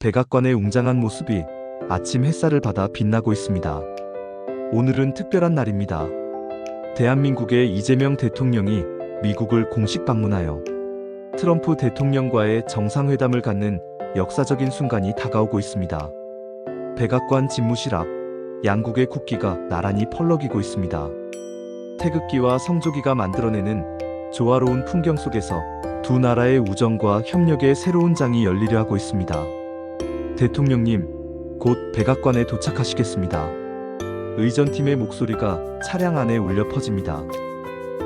백악관의 웅장한 모습이 아침 햇살을 받아 빛나고 있습니다. 오늘은 특별한 날입니다. 대한민국의 이재명 대통령이 미국을 공식 방문하여 트럼프 대통령과의 정상회담을 갖는 역사적인 순간이 다가오고 있습니다. 백악관 집무실 앞 양국의 국기가 나란히 펄럭이고 있습니다. 태극기와 성조기가 만들어내는 조화로운 풍경 속에서 두 나라의 우정과 협력의 새로운 장이 열리려 하고 있습니다. 대통령님, 곧 백악관에 도착하시겠습니다. 의전팀의 목소리가 차량 안에 울려 퍼집니다.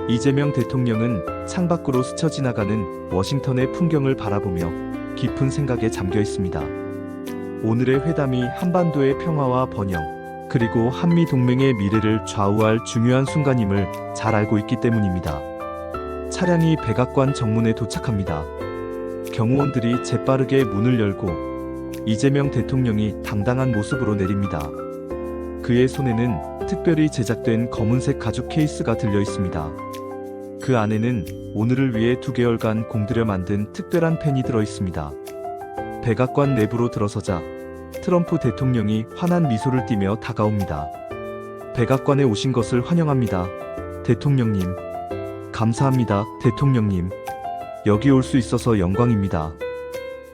이재명 대통령은 창밖으로 스쳐 지나가는 워싱턴의 풍경을 바라보며 깊은 생각에 잠겨 있습니다. 오늘의 회담이 한반도의 평화와 번영, 그리고 한미 동맹의 미래를 좌우할 중요한 순간임을 잘 알고 있기 때문입니다. 차량이 백악관 정문에 도착합니다. 경호원들이 재빠르게 문을 열고 이재명 대통령이 당당한 모습으로 내립니다. 그의 손에는 특별히 제작된 검은색 가죽 케이스가 들려 있습니다. 그 안에는 오늘을 위해 2개월간 공들여 만든 특별한 펜이 들어 있습니다. 백악관 내부로 들어서자 트럼프 대통령이 환한 미소를 띠며 다가옵니다. 백악관에 오신 것을 환영합니다. 대통령님. 감사합니다, 대통령님. 여기 올 수 있어서 영광입니다.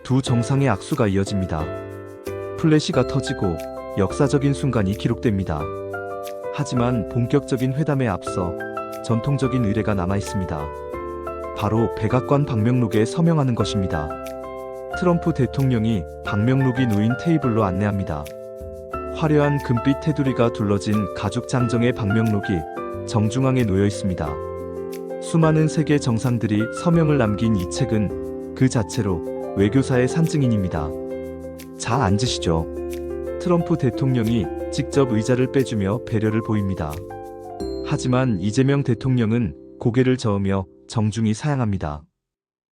두 정상의 악수가 이어집니다. 플래시가 터지고 역사적인 순간이 기록됩니다. 하지만 본격적인 회담에 앞서 전통적인 의례가 남아 있습니다. 바로 백악관 방명록에 서명하는 것입니다. 트럼프 대통령이 방명록이 놓인 테이블로 안내합니다. 화려한 금빛 테두리가 둘러진 가죽 장정의 방명록이 정중앙에 놓여 있습니다. 수많은 세계 정상들이 서명을 남긴 이 책은 그 자체로 외교사의 산증인입니다. 자, 앉으시죠. 트럼프 대통령이 직접 의자를 빼주며 배려를 보입니다. 하지만 이재명 대통령은 고개를 저으며 정중히 사양합니다.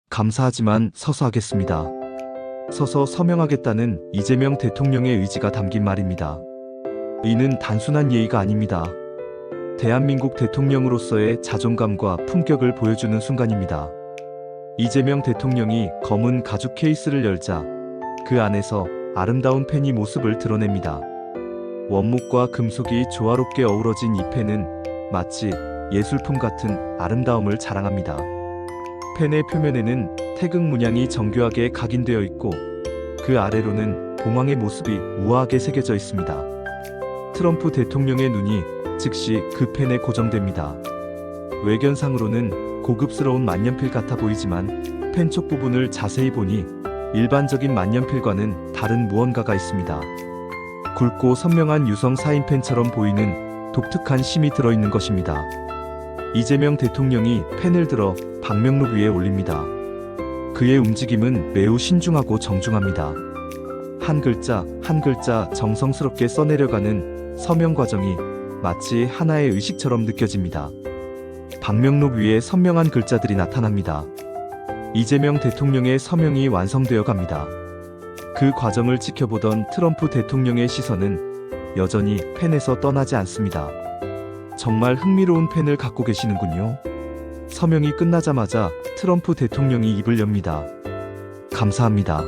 감사하지만 서서 하겠습니다. 서서 서명하겠다는 이재명 대통령의 의지가 담긴 말입니다. 이는 단순한 예의가 아닙니다. 대한민국 대통령으로서의 자존감과 품격을 보여주는 순간입니다. 이재명 대통령이 검은 가죽 케이스를 열자 그 안에서 아름다운 펜이 모습을 드러냅니다. 원목과 금속이 조화롭게 어우러진 이 펜은 마치 예술품 같은 아름다움을 자랑합니다. 펜의 표면에는 태극 문양이 정교하게 각인되어 있고 그 아래로는 봉황의 모습이 우아하게 새겨져 있습니다. 트럼프 대통령의 눈이 즉시 그 펜에 고정됩니다. 외견상으로는 고급스러운 만년필 같아 보이지만 펜 쪽 부분을 자세히 보니 일반적인 만년필과는 다른 무언가가 있습니다. 굵고 선명한 유성 사인펜처럼 보이는 독특한 심이 들어있는 것입니다. 이재명 대통령이 펜을 들어 방명록 위에 올립니다. 그의 움직임은 매우 신중하고 정중합니다. 한 글자 한 글자 정성스럽게 써내려가는 서명 과정이 마치 하나의 의식처럼 느껴집니다. 방명록 위에 선명한 글자들이 나타납니다. 이재명 대통령의 서명이 완성되어 갑니다. 그 과정을 지켜보던 트럼프 대통령의 시선은 여전히 펜에서 떠나지 않습니다. 정말 흥미로운 펜을 갖고 계시는군요. 서명이 끝나자마자 트럼프 대통령이 입을 엽니다. 감사합니다.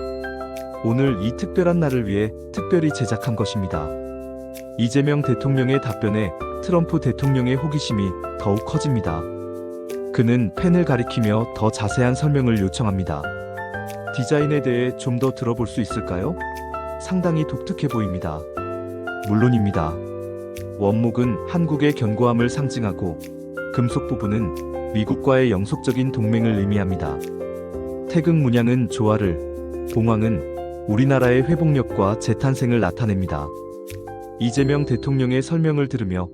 오늘 이 특별한 날을 위해 특별히 제작한 것입니다. 이재명 대통령의 답변에 트럼프 대통령의 호기심이 더욱 커집니다. 그는 펜을 가리키며 더 자세한 설명을 요청합니다. 디자인에 대해 좀 더 들어볼 수 있을까요? 상당히 독특해 보입니다. 물론입니다. 원목은 한국의 견고함을 상징하고 금속 부분은 미국과의 영속적인 동맹을 의미합니다. 태극 문양은 조화를, 봉황은 우리나라의 회복력과 재탄생을 나타냅니다. 이재명 대통령의 설명을 들으며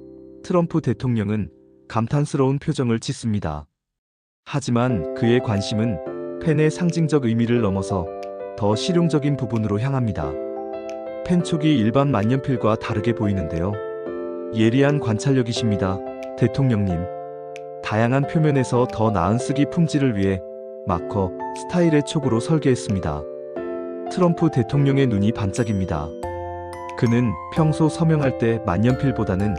트럼프 대통령은 감탄스러운 표정을 짓습니다. 하지만 그의 관심은 펜의 상징적 의미를 넘어서 더 실용적인 부분으로 향합니다. 펜 촉이 일반 만년필과 다르게 보이는데요. 예리한 관찰력이십니다, 대통령님. 다양한 표면에서 더 나은 쓰기 품질을 위해 마커 스타일의 촉으로 설계했습니다. 트럼프 대통령의 눈이 반짝입니다. 그는 평소 서명할 때 만년필보다는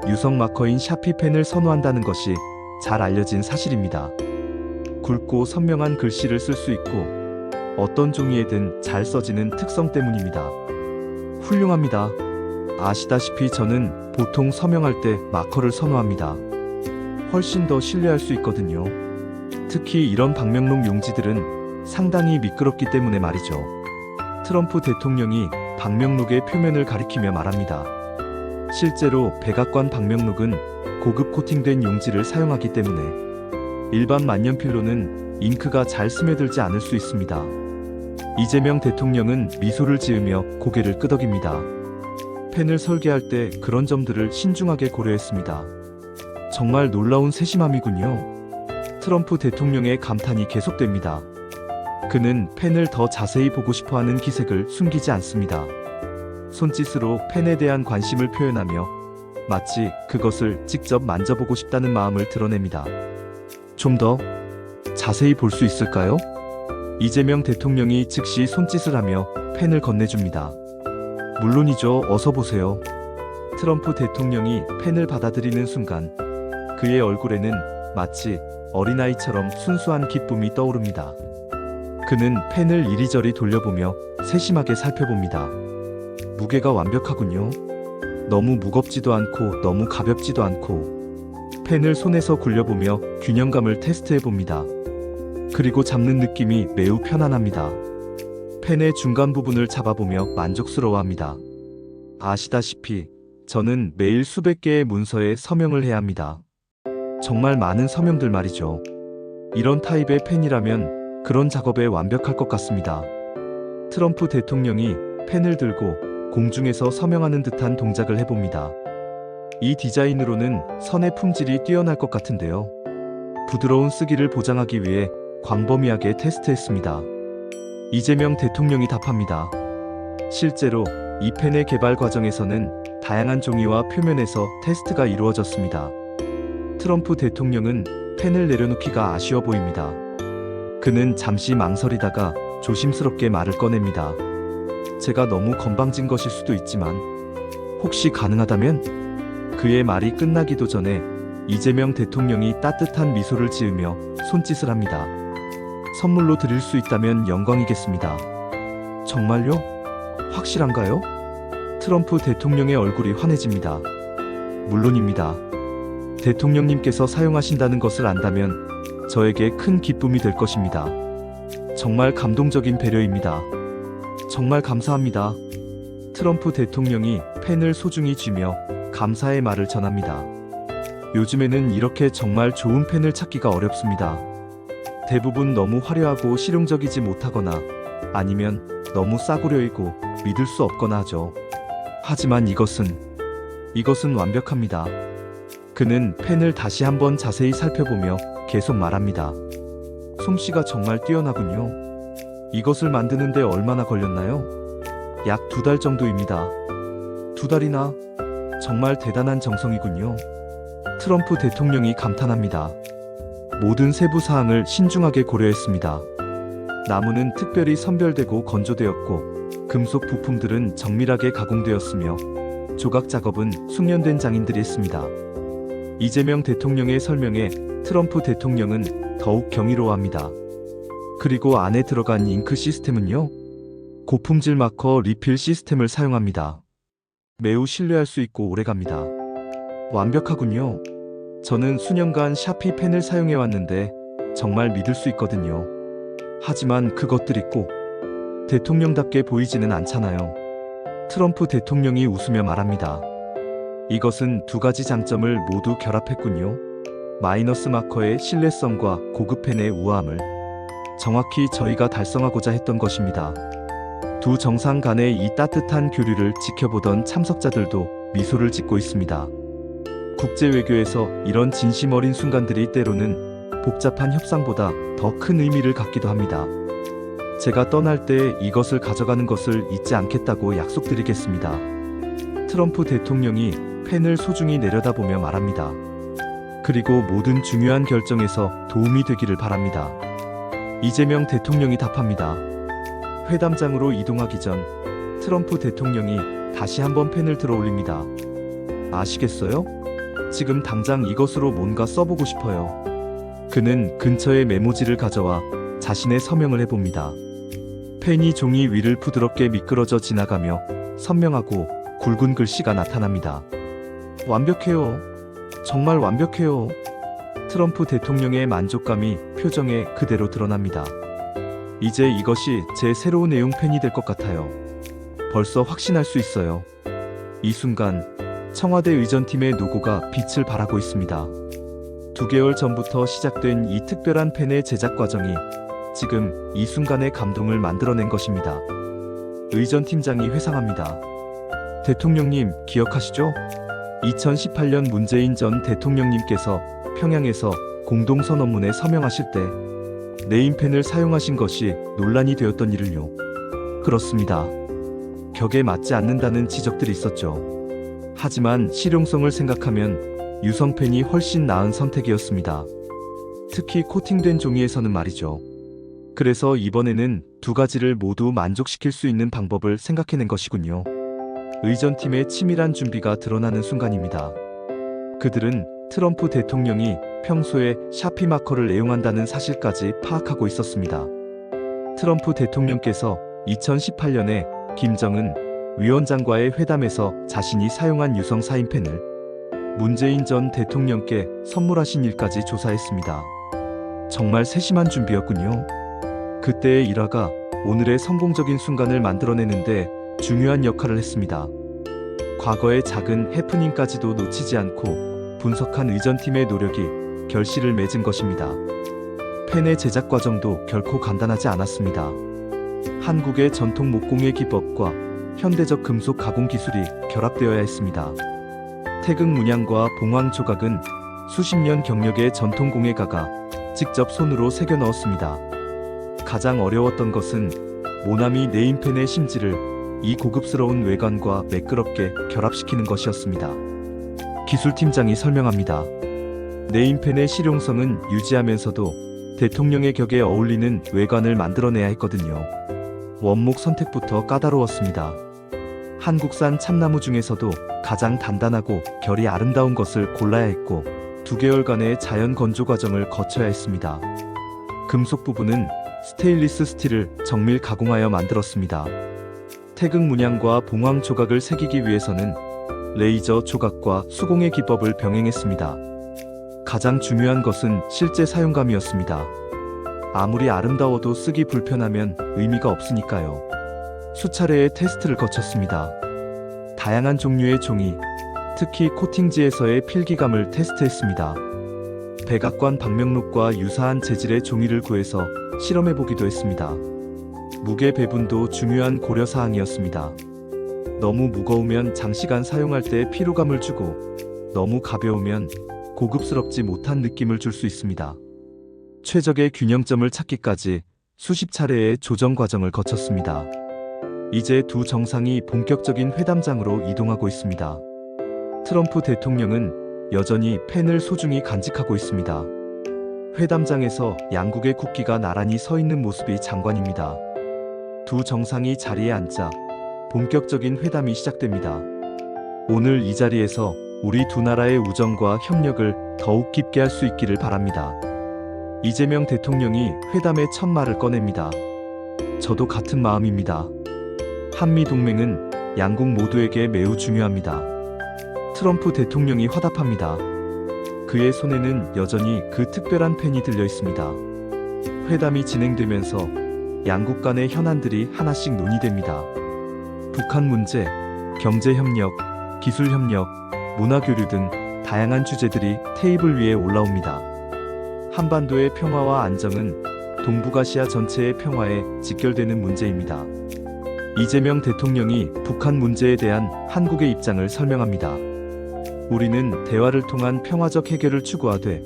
유성 마커인 샤피펜을 선호한다는 것이 잘 알려진 사실입니다. 굵고 선명한 글씨를 쓸 수 있고 어떤 종이에든 잘 써지는 특성 때문입니다. 훌륭합니다. 아시다시피 저는 보통 서명할 때 마커를 선호합니다. 훨씬 더 신뢰할 수 있거든요. 특히 이런 방명록 용지들은 상당히 미끄럽기 때문에 말이죠. 트럼프 대통령이 방명록의 표면을 가리키며 말합니다. 실제로 백악관 방명록은 고급 코팅된 용지를 사용하기 때문에 일반 만년필로는 잉크가 잘 스며들지 않을 수 있습니다. 이재명 대통령은 미소를 지으며 고개를 끄덕입니다. 펜을 설계할 때 그런 점들을 신중하게 고려했습니다. 정말 놀라운 세심함이군요. 트럼프 대통령의 감탄이 계속됩니다. 그는 펜을 더 자세히 보고 싶어하는 기색을 숨기지 않습니다. 손짓으로 펜에 대한 관심을 표현하며 마치 그것을 직접 만져보고 싶다는 마음을 드러냅니다. 좀 더 자세히 볼 수 있을까요? 이재명 대통령이 즉시 손짓을 하며 펜을 건네줍니다. 물론이죠. 어서 보세요. 트럼프 대통령이 펜을 받아들이는 순간 그의 얼굴에는 마치 어린아이처럼 순수한 기쁨이 떠오릅니다. 그는 펜을 이리저리 돌려보며 세심하게 살펴봅니다. 무게가 완벽하군요. 너무 무겁지도 않고 너무 가볍지도 않고 펜을 손에서 굴려보며 균형감을 테스트해봅니다. 그리고 잡는 느낌이 매우 편안합니다. 펜의 중간 부분을 잡아보며 만족스러워합니다. 아시다시피 저는 매일 수백 개의 문서에 서명을 해야 합니다. 정말 많은 서명들 말이죠. 이런 타입의 펜이라면 그런 작업에 완벽할 것 같습니다. 트럼프 대통령이 펜을 들고 공중에서 서명하는 듯한 동작을 해봅니다. 이 디자인으로는 선의 품질이 뛰어날 것 같은데요. 부드러운 쓰기를 보장하기 위해 광범위하게 테스트했습니다. 이재명 대통령이 답합니다. 실제로 이 펜의 개발 과정에서는 다양한 종이와 표면에서 테스트가 이루어졌습니다. 트럼프 대통령은 펜을 내려놓기가 아쉬워 보입니다. 그는 잠시 망설이다가 조심스럽게 말을 꺼냅니다. 제가 너무 건방진 것일 수도 있지만 혹시 가능하다면? 그의 말이 끝나기도 전에 이재명 대통령이 따뜻한 미소를 지으며 손짓을 합니다. 선물로 드릴 수 있다면 영광이겠습니다. 정말요? 확실한가요? 트럼프 대통령의 얼굴이 환해집니다. 물론입니다. 대통령님께서 사용하신다는 것을 안다면 저에게 큰 기쁨이 될 것입니다. 정말 감동적인 배려입니다. 정말 감사합니다. 트럼프 대통령이 펜을 소중히 쥐며 감사의 말을 전합니다. 요즘에는 이렇게 정말 좋은 펜을 찾기가 어렵습니다. 대부분 너무 화려하고 실용적이지 못하거나 아니면 너무 싸구려이고 믿을 수 없거나 하죠. 하지만 이것은 완벽합니다. 그는 펜을 다시 한번 자세히 살펴보며 계속 말합니다. 솜씨가 정말 뛰어나군요. 이것을 만드는데 얼마나 걸렸나요? 약 2달 정도입니다. 2달이나? 정말 대단한 정성이군요. 트럼프 대통령이 감탄합니다. 모든 세부 사항을 신중하게 고려했습니다. 나무는 특별히 선별되고 건조되었고 금속 부품들은 정밀하게 가공되었으며 조각 작업은 숙련된 장인들이 했습니다. 이재명 대통령의 설명에 트럼프 대통령은 더욱 경이로워합니다. 그리고 안에 들어간 잉크 시스템은요? 고품질 마커 리필 시스템을 사용합니다. 매우 신뢰할 수 있고 오래갑니다. 완벽하군요. 저는 수년간 샤피 펜을 사용해왔는데 정말 믿을 수 있거든요. 하지만 그것들이 꼭 대통령답게 보이지는 않잖아요. 트럼프 대통령이 웃으며 말합니다. 이것은 2가지 장점을 모두 결합했군요. 마이너스 마커의 신뢰성과 고급 펜의 우아함을 정확히 저희가 달성하고자 했던 것입니다. 두 정상 간의 이 따뜻한 교류를 지켜보던 참석자들도 미소를 짓고 있습니다. 국제 외교에서 이런 진심 어린 순간들이 때로는 복잡한 협상보다 더 큰 의미를 갖기도 합니다. 제가 떠날 때 이것을 가져가는 것을 잊지 않겠다고 약속드리겠습니다. 트럼프 대통령이 펜을 소중히 내려다보며 말합니다. 그리고 모든 중요한 결정에서 도움이 되기를 바랍니다. 이재명 대통령이 답합니다. 회담장으로 이동하기 전 트럼프 대통령이 다시 한번 펜을 들어 올립니다. 아시겠어요? 지금 당장 이것으로 뭔가 써보고 싶어요. 그는 근처의 메모지를 가져와 자신의 서명을 해봅니다. 펜이 종이 위를 부드럽게 미끄러져 지나가며 선명하고 굵은 글씨가 나타납니다. 완벽해요. 정말 완벽해요. 트럼프 대통령의 만족감이 표정에 그대로 드러납니다. 이제 이것이 제 새로운 애용펜이 될 것 같아요. 벌써 확신할 수 있어요. 이 순간 청와대 의전팀의 노고가 빛을 발하고 있습니다. 2개월 전부터 시작된 이 특별한 펜의 제작 과정이 지금 이 순간의 감동을 만들어낸 것입니다. 의전팀장이 회상합니다. 대통령님 기억하시죠? 2018년 문재인 전 대통령님께서 평양에서 공동선언문에 서명하실 때 네임펜을 사용하신 것이 논란이 되었던 일을요. 그렇습니다. 격에 맞지 않는다는 지적들이 있었죠. 하지만 실용성을 생각하면 유성펜이 훨씬 나은 선택이었습니다. 특히 코팅된 종이에서는 말이죠. 그래서 이번에는 2가지를 모두 만족시킬 수 있는 방법을 생각해낸 것이군요. 의전팀의 치밀한 준비가 드러나는 순간입니다. 그들은 트럼프 대통령이 평소에 샤피 마커를 애용한다는 사실까지 파악하고 있었습니다. 트럼프 대통령께서 2018년에 김정은 위원장과의 회담에서 자신이 사용한 유성 사인펜을 문재인 전 대통령께 선물하신 일까지 조사했습니다. 정말 세심한 준비였군요. 그때의 일화가 오늘의 성공적인 순간을 만들어내는데 중요한 역할을 했습니다. 과거의 작은 해프닝까지도 놓치지 않고 분석한 의전팀의 노력이 결실을 맺은 것입니다. 펜의 제작 과정도 결코 간단하지 않았습니다. 한국의 전통 목공의 기법과 현대적 금속 가공 기술이 결합되어야 했습니다. 태극 문양과 봉황 조각은 수십 년 경력의 전통 공예가가 직접 손으로 새겨 넣었습니다. 가장 어려웠던 것은 모나미 네임펜의 심지를 이 고급스러운 외관과 매끄럽게 결합시키는 것이었습니다. 기술팀장이 설명합니다. 네임펜의 실용성은 유지하면서도 대통령의 격에 어울리는 외관을 만들어내야 했거든요. 원목 선택부터 까다로웠습니다. 한국산 참나무 중에서도 가장 단단하고 결이 아름다운 것을 골라야 했고 2개월간의 자연 건조 과정을 거쳐야 했습니다. 금속 부분은 스테인리스 스틸을 정밀 가공하여 만들었습니다. 태극 문양과 봉황 조각을 새기기 위해서는 레이저 조각과 수공의 기법을 병행했습니다. 가장 중요한 것은 실제 사용감이었습니다. 아무리 아름다워도 쓰기 불편하면 의미가 없으니까요. 수차례의 테스트를 거쳤습니다. 다양한 종류의 종이, 특히 코팅지에서의 필기감을 테스트했습니다. 백악관 방명록과 유사한 재질의 종이를 구해서 실험해보기도 했습니다. 무게 배분도 중요한 고려사항이었습니다. 너무 무거우면 장시간 사용할 때 피로감을 주고 너무 가벼우면 고급스럽지 못한 느낌을 줄 수 있습니다. 최적의 균형점을 찾기까지 수십 차례의 조정 과정을 거쳤습니다. 이제 두 정상이 본격적인 회담장으로 이동하고 있습니다. 트럼프 대통령은 여전히 펜을 소중히 간직하고 있습니다. 회담장에서 양국의 국기가 나란히 서 있는 모습이 장관입니다. 두 정상이 자리에 앉자 본격적인 회담이 시작됩니다. 오늘 이 자리에서 우리 두 나라의 우정과 협력을 더욱 깊게 할 수 있기를 바랍니다. 이재명 대통령이 회담의 첫 말을 꺼냅니다. 저도 같은 마음입니다. 한미동맹은 양국 모두에게 매우 중요합니다. 트럼프 대통령이 화답합니다. 그의 손에는 여전히 그 특별한 펜이 들려 있습니다. 회담이 진행되면서 양국 간의 현안들이 하나씩 논의됩니다. 북한 문제, 경제협력, 기술협력, 문화교류 등 다양한 주제들이 테이블 위에 올라옵니다. 한반도의 평화와 안정은 동북아시아 전체의 평화에 직결되는 문제입니다. 이재명 대통령이 북한 문제에 대한 한국의 입장을 설명합니다. 우리는 대화를 통한 평화적 해결을 추구하되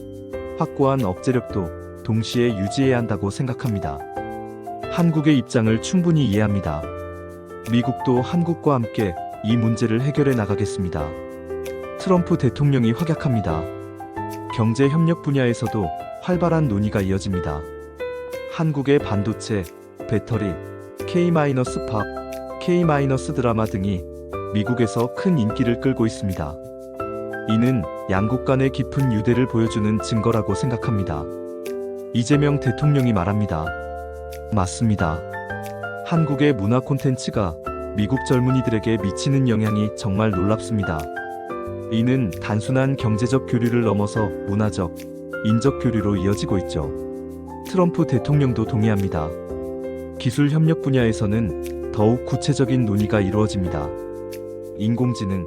확고한 억제력도 동시에 유지해야 한다고 생각합니다. 한국의 입장을 충분히 이해합니다. 미국도 한국과 함께 이 문제를 해결해 나가겠습니다. 트럼프 대통령이 확약합니다. 경제 협력 분야에서도 활발한 논의가 이어집니다. 한국의 반도체, 배터리, K-팝, K-드라마 등이 미국에서 큰 인기를 끌고 있습니다. 이는 양국 간의 깊은 유대를 보여주는 증거라고 생각합니다. 이재명 대통령이 말합니다. 맞습니다. 한국의 문화 콘텐츠가 미국 젊은이들에게 미치는 영향이 정말 놀랍습니다. 이는 단순한 경제적 교류를 넘어서 문화적, 인적 교류로 이어지고 있죠. 트럼프 대통령도 동의합니다. 기술 협력 분야에서는 더욱 구체적인 논의가 이루어집니다. 인공지능,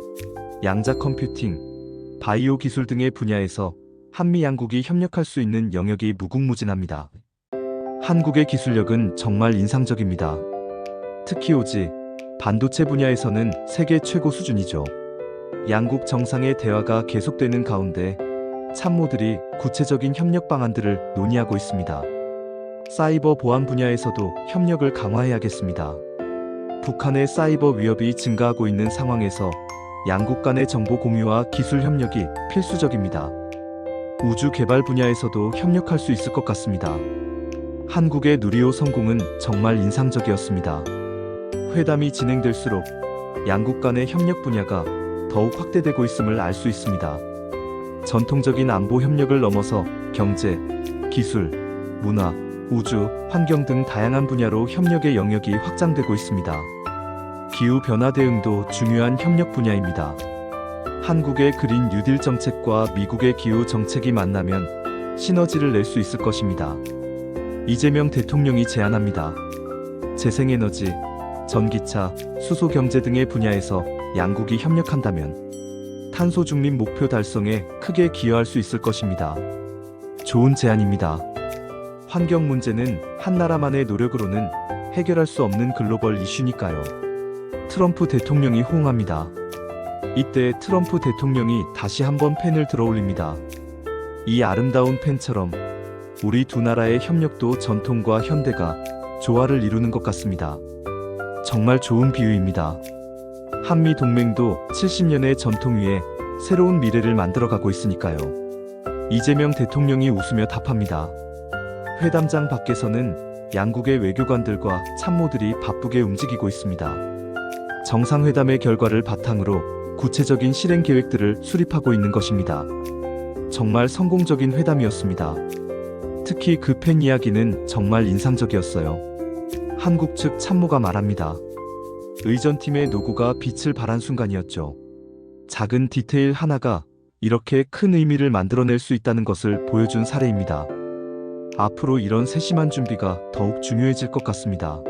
양자 컴퓨팅, 바이오 기술 등의 분야에서 한미 양국이 협력할 수 있는 영역이 무궁무진합니다. 한국의 기술력은 정말 인상적입니다. 특히 오지, 반도체 분야에서는 세계 최고 수준이죠. 양국 정상의 대화가 계속되는 가운데 참모들이 구체적인 협력 방안들을 논의하고 있습니다. 사이버 보안 분야에서도 협력을 강화해야겠습니다. 북한의 사이버 위협이 증가하고 있는 상황에서 양국 간의 정보 공유와 기술 협력이 필수적입니다. 우주 개발 분야에서도 협력할 수 있을 것 같습니다. 한국의 누리호 성공은 정말 인상적이었습니다. 회담이 진행될수록 양국 간의 협력 분야가 더욱 확대되고 있음을 알 수 있습니다. 전통적인 안보 협력을 넘어서 경제, 기술, 문화, 우주, 환경 등 다양한 분야로 협력의 영역이 확장되고 있습니다. 기후변화 대응도 중요한 협력 분야입니다. 한국의 그린 뉴딜 정책과 미국의 기후 정책이 만나면 시너지를 낼 수 있을 것입니다. 이재명 대통령이 제안합니다. 재생에너지, 전기차, 수소경제 등의 분야에서 양국이 협력한다면 탄소 중립 목표 달성에 크게 기여할 수 있을 것입니다. 좋은 제안입니다. 환경 문제는 한 나라만의 노력으로는 해결할 수 없는 글로벌 이슈니까요. 트럼프 대통령이 호응합니다. 이때 트럼프 대통령이 다시 한번 펜을 들어올립니다. 이 아름다운 펜처럼 우리 두 나라의 협력도 전통과 현대가 조화를 이루는 것 같습니다. 정말 좋은 비유입니다. 한미 동맹도 70년의 전통 위에 새로운 미래를 만들어가고 있으니까요. 이재명 대통령이 웃으며 답합니다. 회담장 밖에서는 양국의 외교관들과 참모들이 바쁘게 움직이고 있습니다. 정상회담의 결과를 바탕으로 구체적인 실행 계획들을 수립하고 있는 것입니다. 정말 성공적인 회담이었습니다. 특히 그 펜 이야기는 정말 인상적이었어요. 한국 측 참모가 말합니다. 의전팀의 노고가 빛을 발한 순간이었죠. 작은 디테일 하나가 이렇게 큰 의미를 만들어낼 수 있다는 것을 보여준 사례입니다. 앞으로 이런 세심한 준비가 더욱 중요해질 것 같습니다.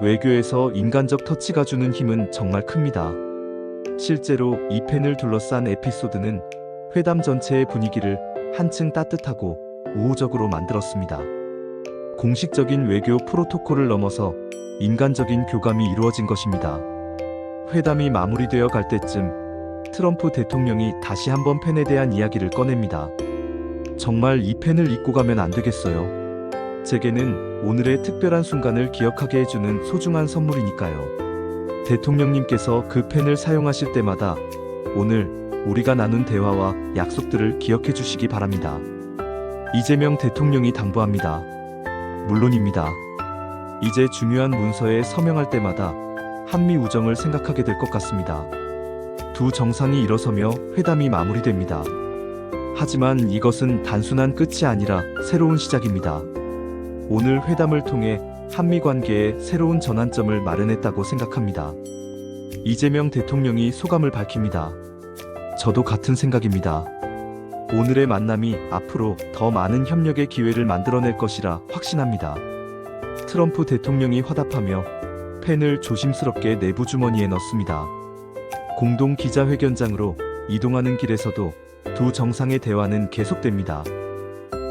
외교에서 인간적 터치가 주는 힘은 정말 큽니다. 실제로 이 펜을 둘러싼 에피소드는 회담 전체의 분위기를 한층 따뜻하고 우호적으로 만들었습니다. 공식적인 외교 프로토콜을 넘어서 인간적인 교감이 이루어진 것입니다. 회담이 마무리되어 갈 때쯤 트럼프 대통령이 다시 한번 펜에 대한 이야기를 꺼냅니다. 정말 이 펜을 잊고 가면 안 되겠어요. 제게는 오늘의 특별한 순간을 기억하게 해주는 소중한 선물이니까요. 대통령님께서 그 펜을 사용하실 때마다 오늘 우리가 나눈 대화와 약속들을 기억해 주시기 바랍니다. 이재명 대통령이 당부합니다. 물론입니다. 이제 중요한 문서에 서명할 때마다 한미 우정을 생각하게 될 것 같습니다. 두 정상이 일어서며 회담이 마무리됩니다. 하지만 이것은 단순한 끝이 아니라 새로운 시작입니다. 오늘 회담을 통해 한미 관계에 새로운 전환점을 마련했다고 생각합니다. 이재명 대통령이 소감을 밝힙니다. 저도 같은 생각입니다. 오늘의 만남이 앞으로 더 많은 협력의 기회를 만들어낼 것이라 확신합니다. 트럼프 대통령이 화답하며 펜을 조심스럽게 내부 주머니에 넣습니다. 공동 기자회견장으로 이동하는 길에서도 두 정상의 대화는 계속됩니다.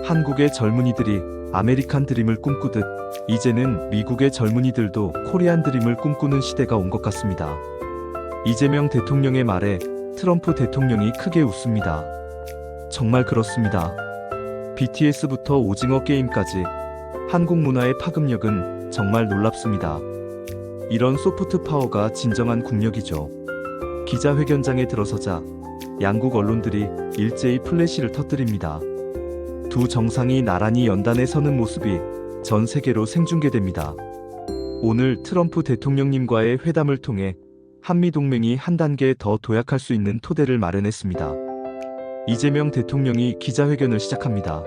한국의 젊은이들이 아메리칸 드림을 꿈꾸듯 이제는 미국의 젊은이들도 코리안 드림을 꿈꾸는 시대가 온 것 같습니다. 이재명 대통령의 말에 트럼프 대통령이 크게 웃습니다. 정말 그렇습니다. BTS부터 오징어 게임까지 한국 문화의 파급력은 정말 놀랍습니다. 이런 소프트 파워가 진정한 국력이죠. 기자회견장에 들어서자 양국 언론들이 일제히 플래시를 터뜨립니다. 두 정상이 나란히 연단에 서는 모습이 전 세계로 생중계됩니다. 오늘 트럼프 대통령님과의 회담을 통해 한미동맹이 한 단계 더 도약할 수 있는 토대를 마련했습니다. 이재명 대통령이 기자회견을 시작합니다.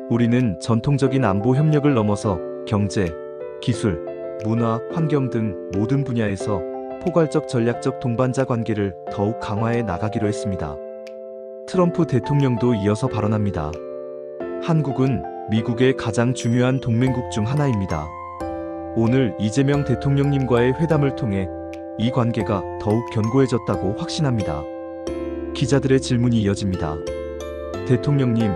우리는 전통적인 안보 협력을 넘어서 경제, 기술, 문화, 환경 등 모든 분야에서 포괄적 전략적 동반자 관계를 더욱 강화해 나가기로 했습니다. 트럼프 대통령도 이어서 발언합니다. 한국은 미국의 가장 중요한 동맹국 중 하나입니다. 오늘 이재명 대통령님과의 회담을 통해 이 관계가 더욱 견고해졌다고 확신합니다. 기자들의 질문이 이어집니다. 대통령님,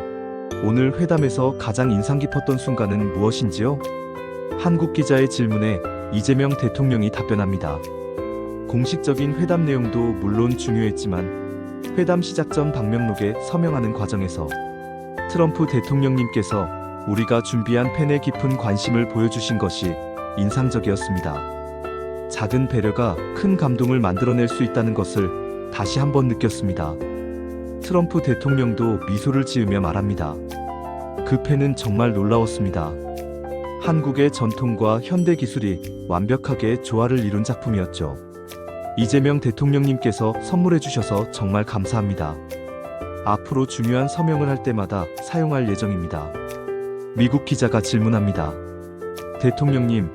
오늘 회담에서 가장 인상 깊었던 순간은 무엇인지요? 한국 기자의 질문에 이재명 대통령이 답변합니다. 공식적인 회담 내용도 물론 중요했지만 회담 시작 전 방명록에 서명하는 과정에서 트럼프 대통령님께서 우리가 준비한 펜에 깊은 관심을 보여주신 것이 인상적이었습니다. 작은 배려가 큰 감동을 만들어낼 수 있다는 것을 다시 한번 느꼈습니다. 트럼프 대통령도 미소를 지으며 말합니다. 그 펜은 정말 놀라웠습니다. 한국의 전통과 현대 기술이 완벽하게 조화를 이룬 작품이었죠. 이재명 대통령님께서 선물해 주셔서 정말 감사합니다. 앞으로 중요한 서명을 할 때마다 사용할 예정입니다. 미국 기자가 질문합니다. 대통령님,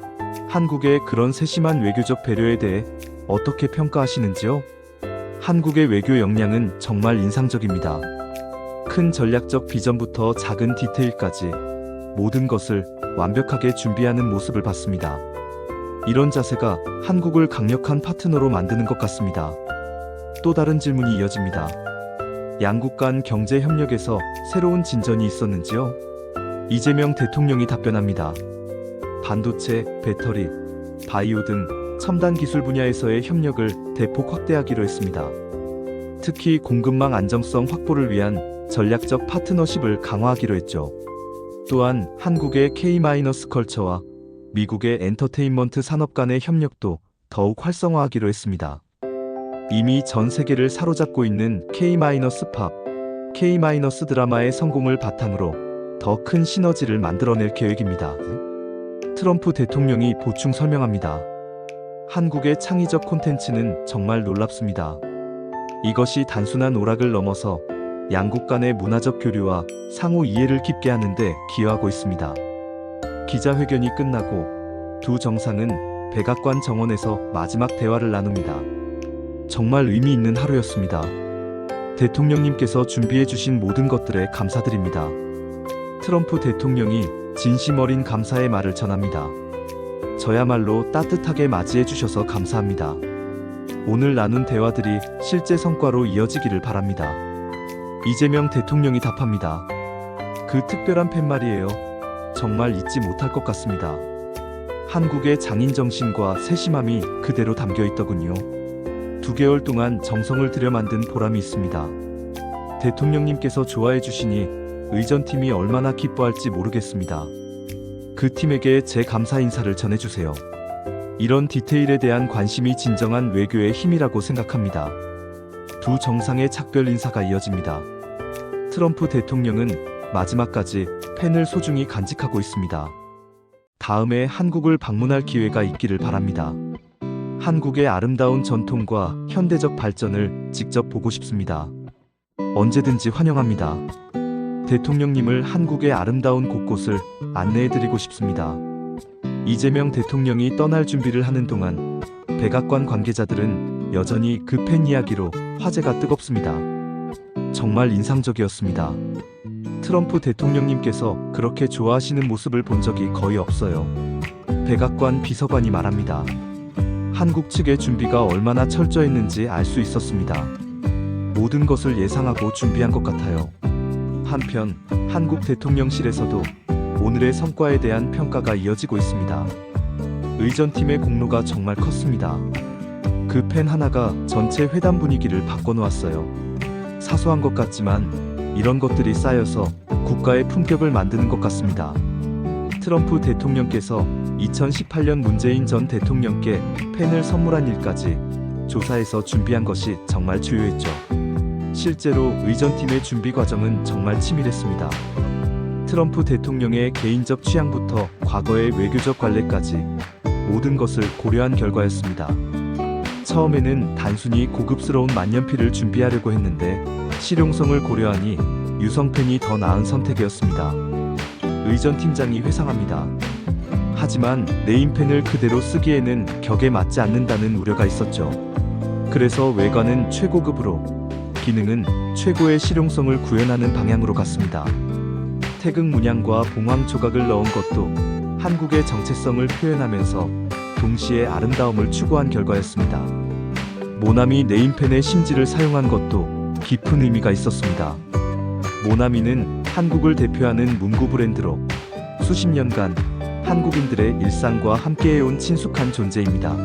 한국의 그런 세심한 외교적 배려에 대해 어떻게 평가하시는지요? 한국의 외교 역량은 정말 인상적입니다. 큰 전략적 비전부터 작은 디테일까지 모든 것을 완벽하게 준비하는 모습을 봤습니다. 이런 자세가 한국을 강력한 파트너로 만드는 것 같습니다. 또 다른 질문이 이어집니다. 양국 간 경제 협력에서 새로운 진전이 있었는지요? 이재명 대통령이 답변합니다. 반도체, 배터리, 바이오 등 첨단 기술 분야에서의 협력을 대폭 확대하기로 했습니다. 특히 공급망 안정성 확보를 위한 전략적 파트너십을 강화하기로 했죠. 또한 한국의 K-컬처와 미국의 엔터테인먼트 산업 간의 협력도 더욱 활성화하기로 했습니다. 이미 전 세계를 사로잡고 있는 K-팝, K-드라마의 성공을 바탕으로 더 큰 시너지를 만들어낼 계획입니다. 트럼프 대통령이 보충 설명합니다. 한국의 창의적 콘텐츠는 정말 놀랍습니다. 이것이 단순한 오락을 넘어서 양국 간의 문화적 교류와 상호 이해를 깊게 하는 데 기여하고 있습니다. 기자회견이 끝나고 두 정상은 백악관 정원에서 마지막 대화를 나눕니다. 정말 의미 있는 하루였습니다. 대통령님께서 준비해 주신 모든 것들에 감사드립니다. 트럼프 대통령이 진심 어린 감사의 말을 전합니다. 저야말로 따뜻하게 맞이해 주셔서 감사합니다. 오늘 나눈 대화들이 실제 성과로 이어지기를 바랍니다. 이재명 대통령이 답합니다. 그 특별한 팻말이에요. 정말 잊지 못할 것 같습니다. 한국의 장인 정신과 세심함이 그대로 담겨 있더군요. 2개월 동안 정성을 들여 만든 보람이 있습니다. 대통령님께서 좋아해 주시니 의전팀이 얼마나 기뻐할지 모르겠습니다. 그 팀에게 제 감사 인사를 전해주세요. 이런 디테일에 대한 관심이 진정한 외교의 힘이라고 생각합니다. 두 정상의 작별 인사가 이어집니다. 트럼프 대통령은 마지막까지 펜을 소중히 간직하고 있습니다. 다음에 한국을 방문할 기회가 있기를 바랍니다. 한국의 아름다운 전통과 현대적 발전을 직접 보고 싶습니다. 언제든지 환영합니다. 대통령님을 한국의 아름다운 곳곳을 안내해드리고 싶습니다. 이재명 대통령이 떠날 준비를 하는 동안 백악관 관계자들은 여전히 그 펜 이야기로 화제가 뜨겁습니다. 정말 인상적이었습니다. 트럼프 대통령님께서 그렇게 좋아하시는 모습을 본 적이 거의 없어요. 백악관 비서관이 말합니다. 한국 측의 준비가 얼마나 철저했는지 알 수 있었습니다. 모든 것을 예상하고 준비한 것 같아요. 한편 한국 대통령실에서도 오늘의 성과에 대한 평가가 이어지고 있습니다. 의전팀의 공로가 정말 컸습니다. 그 펜 하나가 전체 회담 분위기를 바꿔놓았어요. 사소한 것 같지만 이런 것들이 쌓여서 국가의 품격을 만드는 것 같습니다. 트럼프 대통령께서 2018년 문재인 전 대통령께 펜을 선물한 일까지 조사해서 준비한 것이 정말 주요했죠. 실제로 의전팀의 준비 과정은 정말 치밀했습니다. 트럼프 대통령의 개인적 취향부터 과거의 외교적 관례까지 모든 것을 고려한 결과였습니다. 처음에는 단순히 고급스러운 만년필을 준비하려고 했는데 실용성을 고려하니 유성펜이 더 나은 선택이었습니다. 의전 팀장이 회상합니다. 하지만 네임펜을 그대로 쓰기에는 격에 맞지 않는다는 우려가 있었죠. 그래서 외관은 최고급으로, 기능은 최고의 실용성을 구현하는 방향으로 갔습니다. 태극 문양과 봉황 조각을 넣은 것도 한국의 정체성을 표현하면서 동시에 아름다움을 추구한 결과였습니다. 모나미 네임펜의 심지를 사용한 것도 깊은 의미가 있었습니다. 모나미는 한국을 대표하는 문구 브랜드로 수십 년간 한국인들의 일상과 함께해온 친숙한 존재입니다.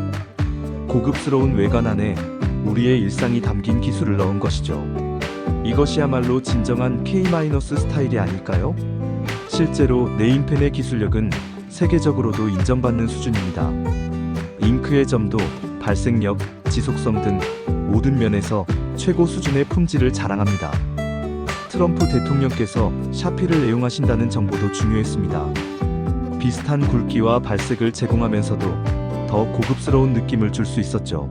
고급스러운 외관 안에 우리의 일상이 담긴 기술을 넣은 것이죠. 이것이야말로 진정한 K- 스타일이 아닐까요? 실제로 네임펜의 기술력은 세계적으로도 인정받는 수준입니다. 잉크의 점도, 발색력, 지속성 등 모든 면에서 최고 수준의 품질을 자랑합니다. 트럼프 대통령께서 샤피를 애용하신다는 정보도 중요했습니다. 비슷한 굵기와 발색을 제공하면서도 더 고급스러운 느낌을 줄 수 있었죠.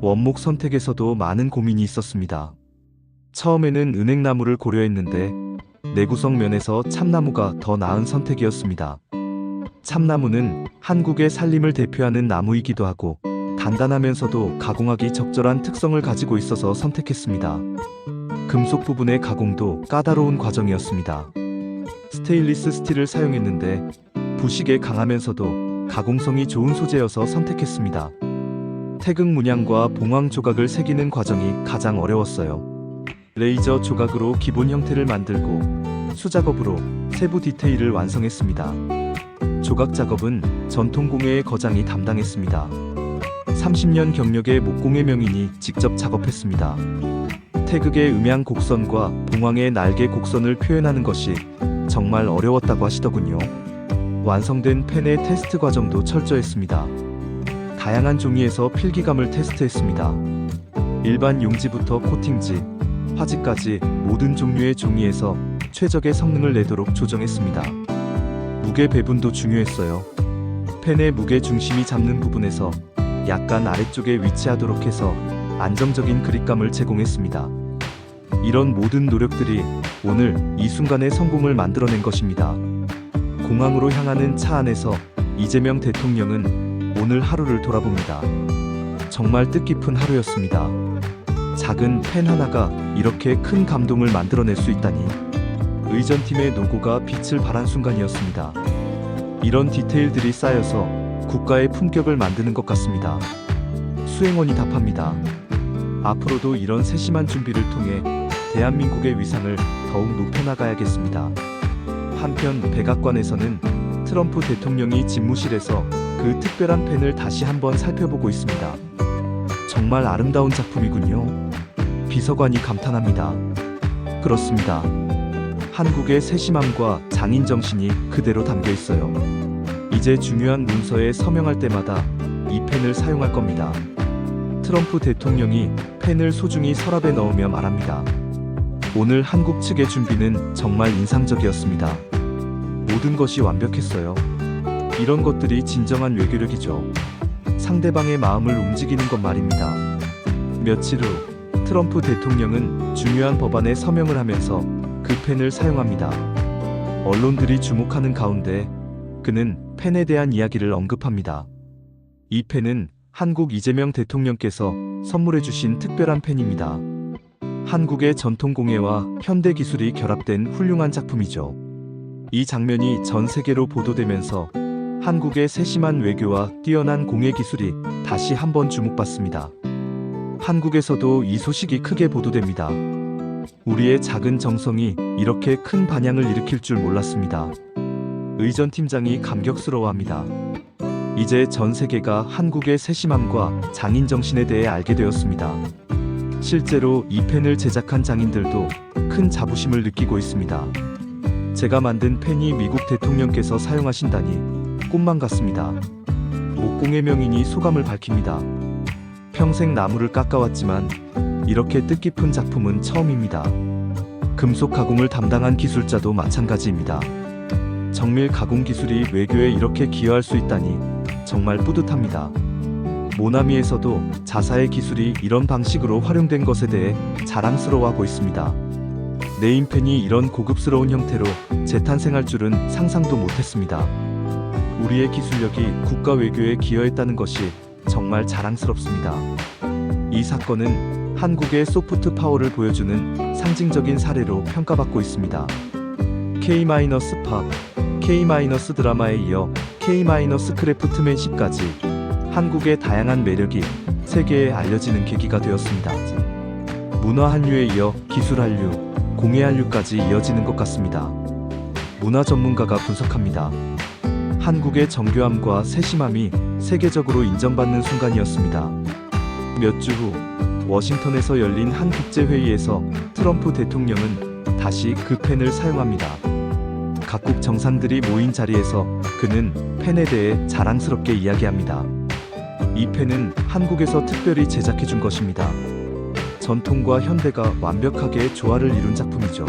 원목 선택에서도 많은 고민이 있었습니다. 처음에는 은행나무를 고려했는데 내구성 면에서 참나무가 더 나은 선택이었습니다. 참나무는 한국의 산림을 대표하는 나무이기도 하고 단단하면서도 가공하기 적절한 특성을 가지고 있어서 선택했습니다. 금속 부분의 가공도 까다로운 과정이었습니다. 스테인리스 스틸을 사용했는데 부식에 강하면서도 가공성이 좋은 소재여서 선택했습니다. 태극 문양과 봉황 조각을 새기는 과정이 가장 어려웠어요. 레이저 조각으로 기본 형태를 만들고 수작업으로 세부 디테일을 완성했습니다. 조각 작업은 전통공예의 거장이 담당했습니다. 30년 경력의 목공예 명인이 직접 작업했습니다. 태극의 음양 곡선과 봉황의 날개 곡선을 표현하는 것이 정말 어려웠다고 하시더군요. 완성된 펜의 테스트 과정도 철저했습니다. 다양한 종이에서 필기감을 테스트했습니다. 일반 용지부터 코팅지, 화지까지 모든 종류의 종이에서 최적의 성능을 내도록 조정했습니다. 무게 배분도 중요했어요. 펜의 무게 중심이 잡는 부분에서 약간 아래쪽에 위치하도록 해서 안정적인 그립감을 제공했습니다. 이런 모든 노력들이 오늘 이 순간의 성공을 만들어낸 것입니다. 공항으로 향하는 차 안에서 이재명 대통령은 오늘 하루를 돌아봅니다. 정말 뜻깊은 하루였습니다. 작은 펜 하나가 이렇게 큰 감동을 만들어낼 수 있다니. 의전팀의 노고가 빛을 발한 순간이었습니다. 이런 디테일들이 쌓여서 국가의 품격을 만드는 것 같습니다. 수행원이 답합니다. 앞으로도 이런 세심한 준비를 통해 대한민국의 위상을 더욱 높여나가야겠습니다. 한편 백악관에서는 트럼프 대통령이 집무실에서 그 특별한 펜을 다시 한번 살펴보고 있습니다. 정말 아름다운 작품이군요. 비서관이 감탄합니다. 그렇습니다. 한국의 세심함과 장인 정신이 그대로 담겨 있어요. 이제 중요한 문서에 서명할 때마다 이 펜을 사용할 겁니다. 트럼프 대통령이 펜을 소중히 서랍에 넣으며 말합니다. 오늘 한국 측의 준비는 정말 인상적이었습니다. 모든 것이 완벽했어요. 이런 것들이 진정한 외교력이죠. 상대방의 마음을 움직이는 것 말입니다. 며칠 후 트럼프 대통령은 중요한 법안에 서명을 하면서 그 펜을 사용합니다. 언론들이 주목하는 가운데 그는 펜에 대한 이야기를 언급합니다. 이 펜은 한국 이재명 대통령께서 선물해 주신 특별한 펜입니다. 한국의 전통공예와 현대 기술이 결합된 훌륭한 작품이죠. 이 장면이 전 세계로 보도되면서 한국의 세심한 외교와 뛰어난 공예 기술이 다시 한번 주목받습니다. 한국에서도 이 소식이 크게 보도됩니다. 우리의 작은 정성이 이렇게 큰 반향을 일으킬 줄 몰랐습니다. 의전팀장이 감격스러워합니다. 이제 전 세계가 한국의 세심함과 장인 정신에 대해 알게 되었습니다. 실제로 이 펜을 제작한 장인들도 큰 자부심을 느끼고 있습니다. 제가 만든 펜이 미국 대통령께서 사용하신다니 꿈만 같습니다. 목공예 명인이 소감을 밝힙니다. 평생 나무를 깎아왔지만 이렇게 뜻깊은 작품은 처음입니다. 금속 가공을 담당한 기술자도 마찬가지입니다. 정밀 가공 기술이 외교에 이렇게 기여할 수 있다니 정말 뿌듯합니다. 모나미에서도 자사의 기술이 이런 방식으로 활용된 것에 대해 자랑스러워하고 있습니다. 네임펜이 이런 고급스러운 형태로 재탄생할 줄은 상상도 못했습니다. 우리의 기술력이 국가 외교에 기여했다는 것이 정말 자랑스럽습니다. 이 사건은 한국의 소프트 파워를 보여주는 상징적인 사례로 평가받고 있습니다. K-팝, K-드라마에 이어 K-크래프트맨십까지 한국의 다양한 매력이 세계에 알려지는 계기가 되었습니다. 문화 한류에 이어 기술 한류, 공예 한류까지 이어지는 것 같습니다. 문화 전문가가 분석합니다. 한국의 정교함과 세심함이 세계적으로 인정받는 순간이었습니다. 몇 주 후 워싱턴에서 열린 한 국제회의에서 트럼프 대통령은 다시 그 펜을 사용합니다. 각국 정상들이 모인 자리에서 그는 펜에 대해 자랑스럽게 이야기합니다. 이 펜은 한국에서 특별히 제작해 준 것입니다. 전통과 현대가 완벽하게 조화를 이룬 작품이죠.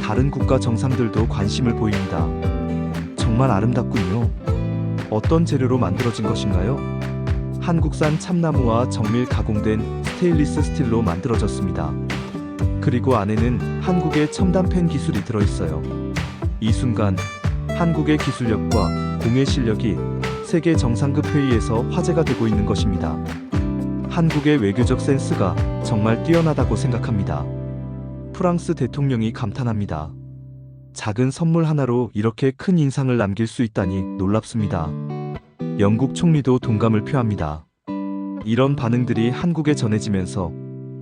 다른 국가 정상들도 관심을 보입니다. 정말 아름답군요. 어떤 재료로 만들어진 것인가요? 한국산 참나무와 정밀 가공된 스테인리스 스틸로 만들어졌습니다. 그리고 안에는 한국의 첨단 펜 기술이 들어있어요. 이 순간 한국의 기술력과 공예 실력이 세계 정상급 회의에서 화제가 되고 있는 것입니다. 한국의 외교적 센스가 정말 뛰어나다고 생각합니다. 프랑스 대통령이 감탄합니다. 작은 선물 하나로 이렇게 큰 인상을 남길 수 있다니 놀랍습니다. 영국 총리도 동감을 표합니다. 이런 반응들이 한국에 전해지면서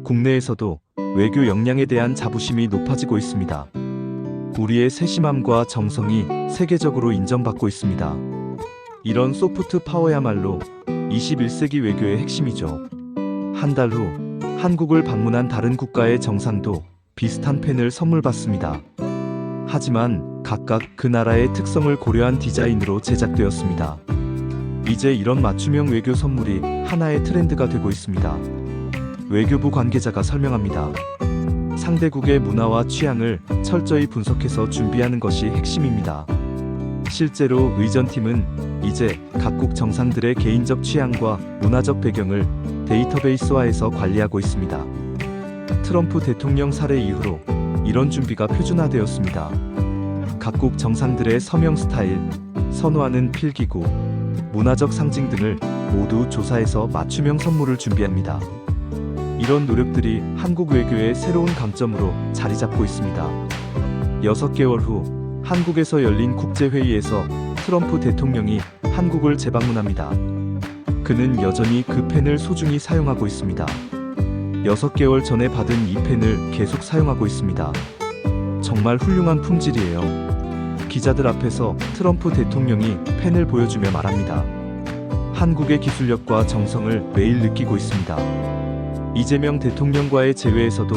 국내에서도 외교 역량에 대한 자부심이 높아지고 있습니다. 우리의 세심함과 정성이 세계적으로 인정받고 있습니다. 이런 소프트 파워야말로 21세기 외교의 핵심이죠. 한 달 후 한국을 방문한 다른 국가의 정상도 비슷한 펜을 선물 받습니다. 하지만 각각 그 나라의 특성을 고려한 디자인으로 제작되었습니다. 이제 이런 맞춤형 외교 선물이 하나의 트렌드가 되고 있습니다. 외교부 관계자가 설명합니다. 상대국의 문화와 취향을 철저히 분석해서 준비하는 것이 핵심입니다. 실제로 의전팀은 이제 각국 정상들의 개인적 취향과 문화적 배경을 데이터베이스화해서 관리하고 있습니다. 트럼프 대통령 사례 이후로 이런 준비가 표준화되었습니다. 각국 정상들의 서명 스타일, 선호하는 필기구, 문화적 상징 등을 모두 조사해서 맞춤형 선물을 준비합니다. 이런 노력들이 한국 외교의 새로운 강점으로 자리 잡고 있습니다. 6개월 후 한국에서 열린 국제회의에서 트럼프 대통령이 한국을 재방문합니다. 그는 여전히 그 펜을 소중히 사용하고 있습니다. 6개월 전에 받은 이 펜을 계속 사용하고 있습니다. 정말 훌륭한 품질이에요. 기자들 앞에서 트럼프 대통령이 펜을 보여주며 말합니다. 한국의 기술력과 정성을 매일 느끼고 있습니다. 이재명 대통령과의 재회에서도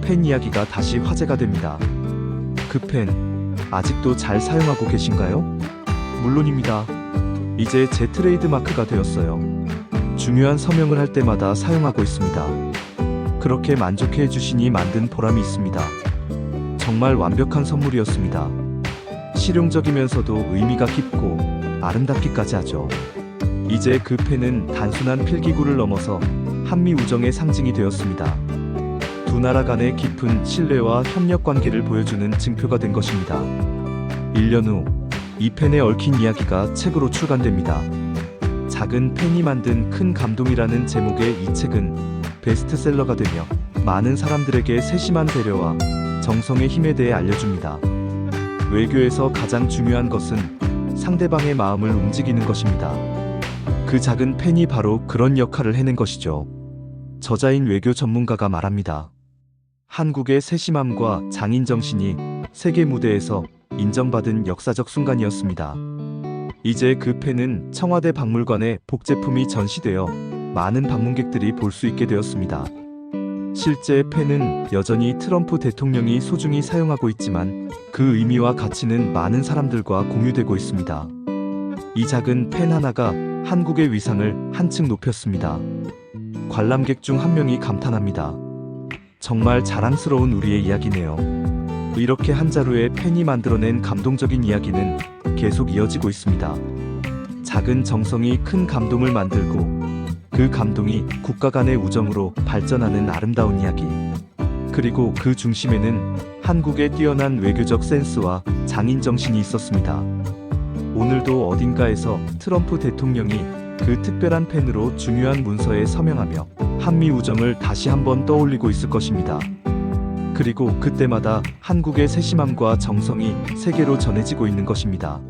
펜 이야기가 다시 화제가 됩니다. 그 펜, 아직도 잘 사용하고 계신가요? 물론입니다. 이제 제 트레이드 마크가 되었어요. 중요한 서명을 할 때마다 사용하고 있습니다. 그렇게 만족해 주시니 만든 보람이 있습니다. 정말 완벽한 선물이었습니다. 실용적이면서도 의미가 깊고 아름답기까지 하죠. 이제 그 펜은 단순한 필기구를 넘어서 한미 우정의 상징이 되었습니다. 두 나라 간의 깊은 신뢰와 협력 관계를 보여주는 증표가 된 것입니다. 1년 후 이 펜에 얽힌 이야기가 책으로 출간됩니다. 작은 펜이 만든 큰 감동이라는 제목의 이 책은 베스트셀러가 되며 많은 사람들에게 세심한 배려와 정성의 힘에 대해 알려줍니다. 외교에서 가장 중요한 것은 상대방의 마음을 움직이는 것입니다. 그 작은 펜이 바로 그런 역할을 해낸 것이죠. 저자인 외교 전문가가 말합니다. 한국의 세심함과 장인정신이 세계 무대에서 인정받은 역사적 순간이었습니다. 이제 그 펜은 청와대 박물관에 복제품이 전시되어 많은 방문객들이 볼 수 있게 되었습니다. 실제 펜은 여전히 트럼프 대통령이 소중히 사용하고 있지만 그 의미와 가치는 많은 사람들과 공유되고 있습니다. 이 작은 펜 하나가 한국의 위상을 한층 높였습니다. 관람객 중 한 명이 감탄합니다. 정말 자랑스러운 우리의 이야기네요. 이렇게 한 자루의 펜이 만들어낸 감동적인 이야기는 계속 이어지고 있습니다. 작은 정성이 큰 감동을 만들고 그 감동이 국가 간의 우정으로 발전하는 아름다운 이야기. 그리고 그 중심에는 한국의 뛰어난 외교적 센스와 장인정신이 있었습니다. 오늘도 어딘가에서 트럼프 대통령이 그 특별한 펜으로 중요한 문서에 서명하며 한미 우정을 다시 한번 떠올리고 있을 것입니다. 그리고 그때마다 한국의 세심함과 정성이 세계로 전해지고 있는 것입니다.